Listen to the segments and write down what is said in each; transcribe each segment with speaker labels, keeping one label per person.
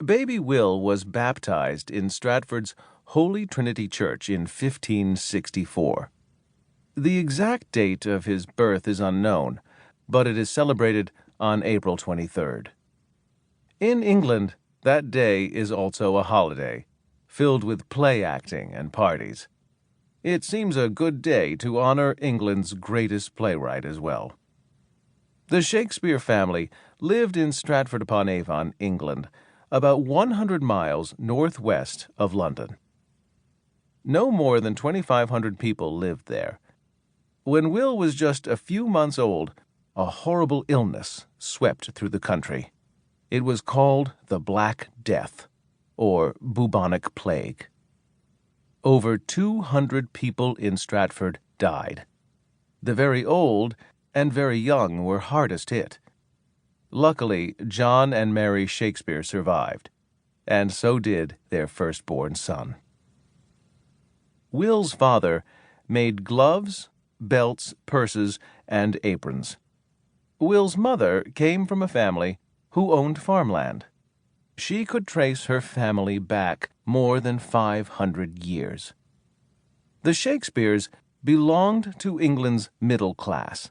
Speaker 1: Baby Will was baptized in Stratford's Holy Trinity Church in 1564. The exact date of his birth is unknown, but it is celebrated on April 23rd. In England, that day is also a holiday, filled with play acting and parties. It seems a good day to honor England's greatest playwright as well. The Shakespeare family lived in Stratford-upon-Avon, England, about 100 miles northwest of London. No more than 2,500 people lived there. When Will was just a few months old, a horrible illness swept through the country. It was called the Black Death, or bubonic plague. Over 200 people in Stratford died. The very old and very young were hardest hit. Luckily, John and Mary Shakespeare survived, and so did their firstborn son. Will's father made gloves, belts, purses, and aprons. Will's mother came from a family who owned farmland. She could trace her family back more than 500 years. The Shakespeares belonged to England's middle class.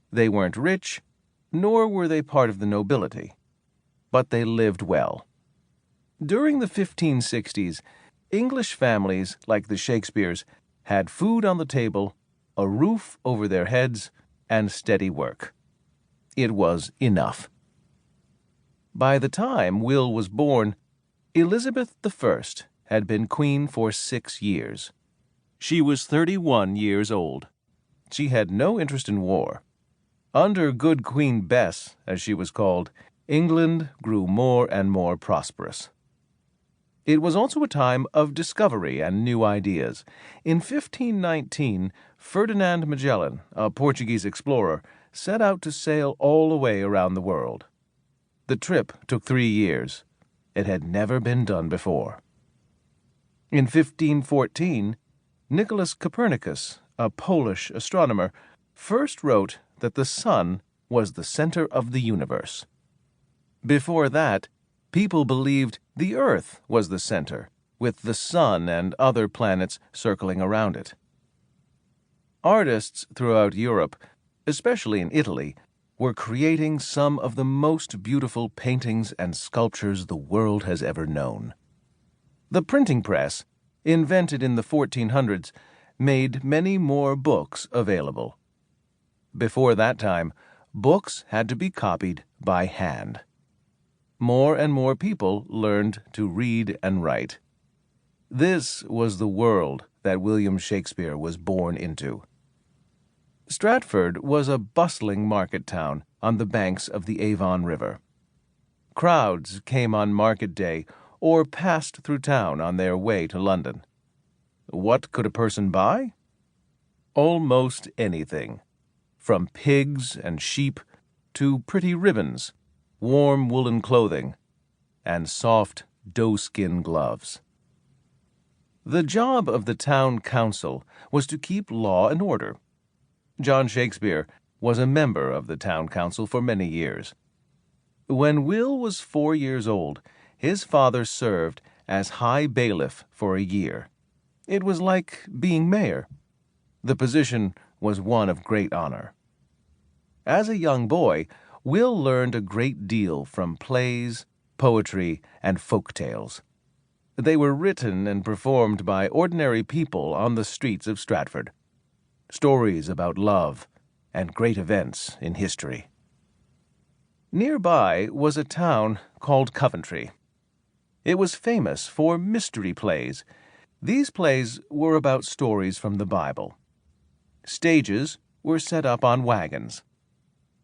Speaker 1: They weren't rich, nor were they part of the nobility, but they lived well. During the 1560s, English families like the Shakespeares had food on the table, a roof over their heads, and steady work. It was enough. By the time Will was born, Elizabeth I had been queen for 6 years. She was 31 years old. She had no interest in war. Under good Queen Bess, as she was called, England grew more and more prosperous. It was also a time of discovery and new ideas. In 1519, Ferdinand Magellan, a Portuguese explorer, set out to sail all the way around the world. The trip took 3 years. It had never been done before. In 1514, Nicholas Copernicus, a Polish astronomer, first wrote that the sun was the center of the universe. Before that, people believed the Earth was the center, with the sun and other planets circling around it. Artists throughout Europe, especially in Italy, were creating some of the most beautiful paintings and sculptures the world has ever known. The printing press, invented in the 1400s, made many more books available. Before that time, books had to be copied by hand. More and more people learned to read and write. This was the world that William Shakespeare was born into. Stratford was a bustling market town on the banks of the Avon River. Crowds came on market day or passed through town on their way to London. What could a person buy? Almost anything, from pigs and sheep to pretty ribbons, warm woolen clothing, and soft doeskin gloves. The job of the town council was to keep law and order. John Shakespeare was a member of the town council for many years. When Will was 4 years old, his father served as high bailiff for a year. It was like being mayor. The position was one of great honor. As a young boy, Will learned a great deal from plays, poetry, and folk tales. They were written and performed by ordinary people on the streets of Stratford. Stories about love and great events in history. Nearby was a town called Coventry. It was famous for mystery plays. These plays were about stories from the Bible. Stages were set up on wagons.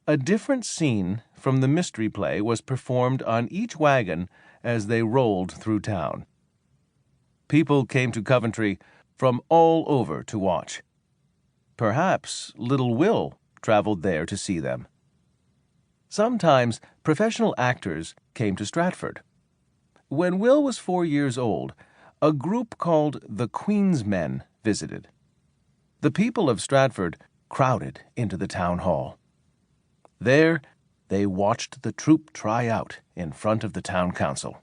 Speaker 1: A different scene from the mystery play was performed on each wagon as they rolled through town. People came to Coventry from all over to watch. Perhaps little Will traveled there to see them. Sometimes professional actors came to Stratford. When Will was 4 years old, a group called the Queen's Men visited. The people of Stratford crowded into the town hall. There, they watched the troupe try out in front of the town council.